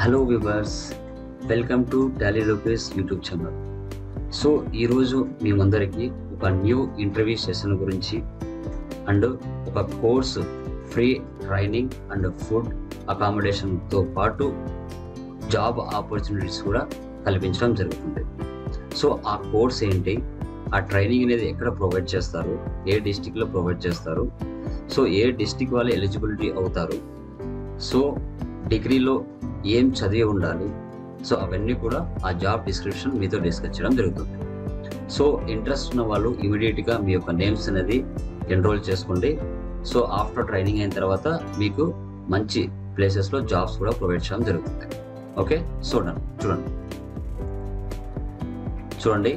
Hello viewers, welcome to tally rupees YouTube channel. So ఈరోజు మేమందరికీ ఒక న్యూ ఇంటర్వ్యూ సెషన్ గురించి అండ్ ఒక course free training and food అకామిడేషన్తో పాటు జాబ్ ఆపర్చునిటీస్ కూడా కల్పించడం జరుగుతుంది. సో ఆ కోర్స్ ఏంటి, ఆ ట్రైనింగ్ అనేది ఎక్కడ ప్రొవైడ్ చేస్తారు, ఏ డిస్టిక్లో ప్రొవైడ్ చేస్తారు, సో ఏ డిస్టిక్ వాళ్ళు ఎలిజిబిలిటీ అవుతారు, సో డిగ్రీలో ఏం చదివి ఉండాలి, సో అవన్నీ కూడా ఆ జాబ్ డిస్క్రిప్షన్ మీతో డిస్కస్ చేయడం జరుగుతుంది. సో ఇంట్రెస్ట్ ఉన్న వాళ్ళు ఇమీడియట్గా మీ యొక్క నేమ్స్ అనేది ఎన్రోల్ చేసుకోండి. సో ఆఫ్టర్ ట్రైనింగ్ అయిన తర్వాత మీకు మంచి ప్లేసెస్లో జాబ్స్ కూడా ప్రొవైడ్ చేయడం జరుగుతుంది. ఓకే, చూడండి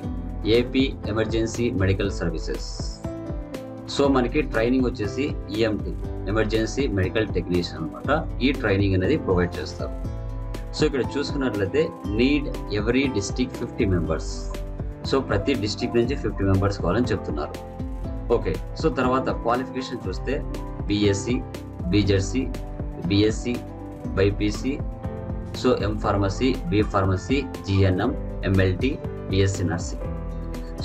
AP emergency medical services. So మనకి ట్రైనింగ్ వచ్చేసి ఈఎంటీ, ఎమర్జెన్సీ మెడికల్ టెక్నీషియన్ అనమాట. ఈ ట్రైనింగ్ అనేది ప్రొవైడ్ చేస్తారు. సో ఇక్కడ చూసుకున్నట్లయితే need every district 50 members. So ప్రతి డిస్టిక్ నుంచి 50 మెంబర్స్ కావాలని చెప్తున్నారు. ఓకే, సో తర్వాత క్వాలిఫికేషన్ చూస్తే BSc, BZC, BSc, BiPC, so M pharmacy, B pharmacy, GNM, MLT, BSc nursing.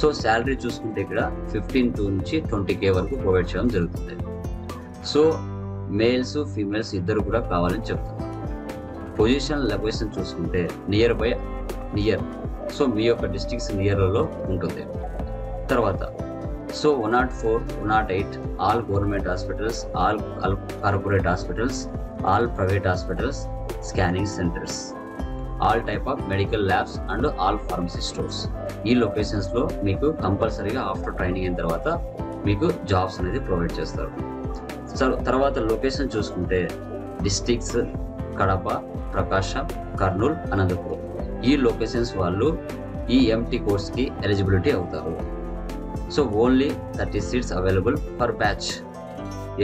So salary చూసుకుంటే ఇక్కడ 15 నుంచి 20K వరకు ప్రొవైడ్ చేయడం జరుగుతుంది. సో మేల్స్ ఫీమేల్స్ ఇద్దరు కూడా కావాలని చెప్తున్నారు. పొజిషన్ లొకేషన్ చూసుకుంటే నియర్, సో మీ యొక్క డిస్ట్రిక్ట్స్ నియర్లో ఉంటుంది. తర్వాత so 104, 108 all government hospitals, all corporate hospitals, all private hospitals, scanning centres, all type of medical labs and all pharmacy stores. ఈ లొకేషన్స్లో మీకు కంపల్సరీగా ఆఫ్టర్ ట్రైనింగ్ అయిన తర్వాత మీకు జాబ్స్ అనేది ప్రొవైడ్ చేస్తారు. తర్వాత లొకేషన్ చూసుకుంటే డిస్ట్రిక్ట్స్ కడప, ప్రకాశం, కర్నూలు, అనంతపురం. ఈ లొకేషన్స్ వాళ్ళు ఈ ఎంటీ కోర్స్కి ఎలిజిబిలిటీ అవుతారు. So only 30 seats available per batch.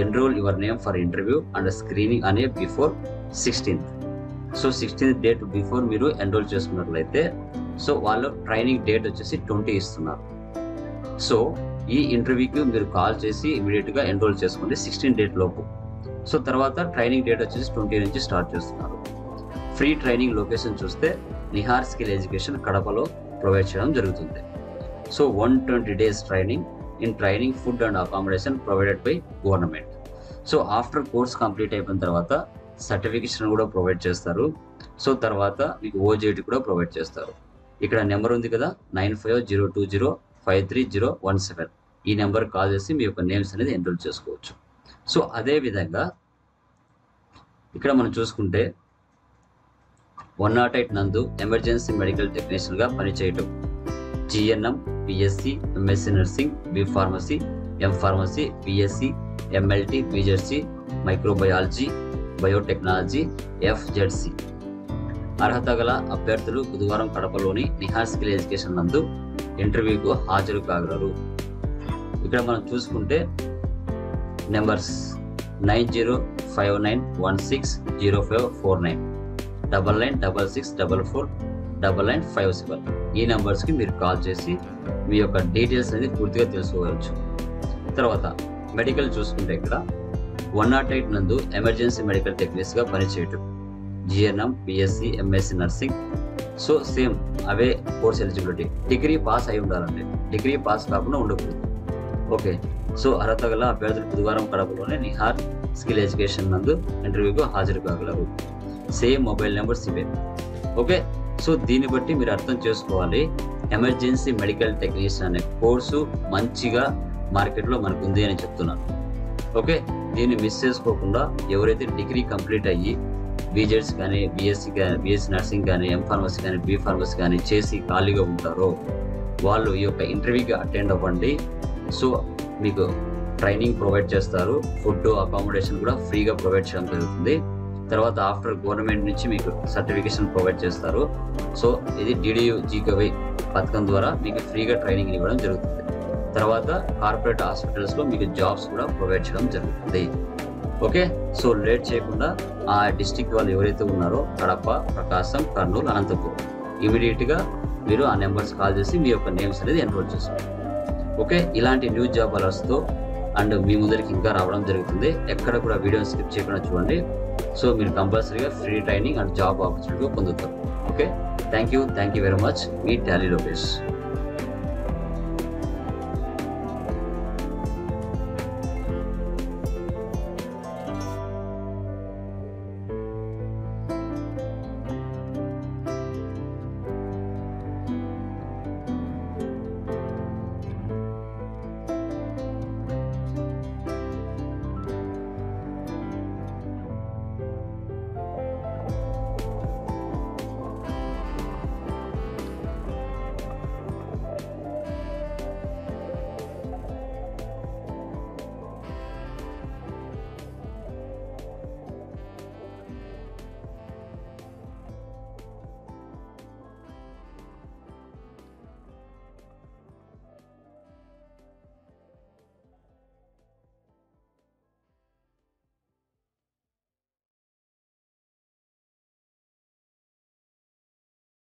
Enroll your name for interview and screening అనే before 16th. So 16th date before మీరు ఎన్రోల్ చేసుకున్నట్లయితే సో వాళ్ళు ట్రైనింగ్ డేట్ వచ్చేసి 20 ఇస్తున్నారు. సో ఈ ఇంటర్వ్యూకి మీరు కాల్ చేసి ఇమీడియట్గా ఎన్రోల్ చేసుకోండి 16 డేట్ లోపు. సో తర్వాత ట్రైనింగ్ డేట్ వచ్చేసి 20 నుంచి స్టార్ట్ చేస్తున్నారు. ఫ్రీ ట్రైనింగ్ లొకేషన్ చూస్తే నిహార్ స్కిల్ ఎడ్యుకేషన్ కడపలో ప్రొవైడ్ చేయడం జరుగుతుంది. So 120 days training. In training food and accommodation provided by government. So after course complete అయిపోయిన తర్వాత సర్టిఫికేషన్ కూడా ప్రొవైడ్ చేస్తారు. సో తర్వాత మీకు ఓజేటీ కూడా ప్రొవైడ్ చేస్తారు. ఇక్కడ నెంబర్ ఉంది కదా 9502053017. ఈ నెంబర్ కాల్ చేసి మీ యొక్క నేమ్స్ అనేది ఎన్రోల్ చేసుకోవచ్చు. సో అదే విధంగా ఇక్కడ మనం చూసుకుంటే 108 నందు ఎమర్జెన్సీ మెడికల్ టెక్నీషియన్గా పనిచేయటం, GNM, BSc, MSc nursing, B pharmacy, M pharmacy, BSc, MLT, BZC, microbiology, biotechnology, FZC. అర్హత గల అభ్యర్థులు బుధవారం కడపలోని నిహార్ స్కిల్ ఎడ్యుకేషన్ నందు ఇంటర్వ్యూకు హాజరు కాగలరు. ఇక్కడ మనం చూసుకుంటే నెంబర్స్ 9059160549, 9966449957. ఈ నెంబర్స్కి మీరు కాల్ చేసి మీ యొక్క డీటెయిల్స్ అనేది పూర్తిగా తెలుసుకోవచ్చు. తర్వాత మెడికల్ చూసుకుంటే ఇక్కడ 108 నందు ఎమర్జెన్సీ మెడికల్ టెక్నీషియన్గా పనిచేయటం, GNM, BSc, MSc nursing. So same అవే కోర్స్ ఎలిజిబిలిటీ. డిగ్రీ పాస్ అయి ఉండాలండి, డిగ్రీ పాస్ కాకుండా ఉండకూడదు. ఓకే, సో అర్హత గల అభ్యర్థులు బుధవారం కడపలోనే నిహార్ స్కిల్ ఎడ్యుకేషన్ నందు ఇంటర్వ్యూకు హాజరు కాగలరు. సేమ్ మొబైల్ నెంబర్స్ ఇవే. ఓకే, సో దీన్ని బట్టి మీరు అర్థం చేసుకోవాలి ఎమర్జెన్సీ మెడికల్ టెక్నీషియన్ అనే కోర్సు మంచిగా మార్కెట్లో మనకు ఉంది అని చెప్తున్నాను. ఓకే, దీన్ని మిస్ చేసుకోకుండా ఎవరైతే డిగ్రీ కంప్లీట్ అయ్యి బీజెడ్స్ కానీ, బిఎస్సి నర్సింగ్ కానీ, ఎం ఫార్మసీ కానీ, బి ఫార్మసీ కానీ చేసి ఖాళీగా ఉంటారో వాళ్ళు ఈ యొక్క ఇంటర్వ్యూకి అటెండ్ అవ్వండి. సో మీకు ట్రైనింగ్ ప్రొవైడ్ చేస్తారు, ఫుడ్ అకామిడేషన్ కూడా ఫ్రీగా ప్రొవైడ్ చేయడం జరుగుతుంది. తర్వాత ఆఫ్టర్ గవర్నమెంట్ నుంచి మీకు సర్టిఫికేషన్ ప్రొవైడ్ చేస్తారు. సో ఇది DDU-GKY పథకం ద్వారా మీకు ఫ్రీగా ట్రైనింగ్ ఇవ్వడం జరుగుతుంది. తర్వాత కార్పొరేట్ హాస్పిటల్స్లో మీకు జాబ్స్ కూడా ప్రొవైడ్ చేయడం జరుగుతుంది. ఓకే, సో లేట్ చేయకుండా ఆ డిస్టిక్ వాళ్ళు ఎవరైతే ఉన్నారో కడప, ప్రకాశం, కర్నూలు, అనంతపురం ఇమీడియట్గా మీరు ఆ నెంబర్స్ కాల్ చేసి మీ యొక్క నేమ్స్ అనేది ఎన్రోల్ చేసుకోండి. ఓకే, ఇలాంటి న్యూ జాబ్ అలర్ట్స్తో అండ్ మీ ముందరికి ఇంకా రావడం జరుగుతుంది. ఎక్కడ కూడా వీడియో స్కిప్ చేయకుండా చూడండి. సో మీరు కంపల్సరీగా free training and job opportunity పొందుతారు. Okay, thank you very much. మీ టాలీ లోకేష్.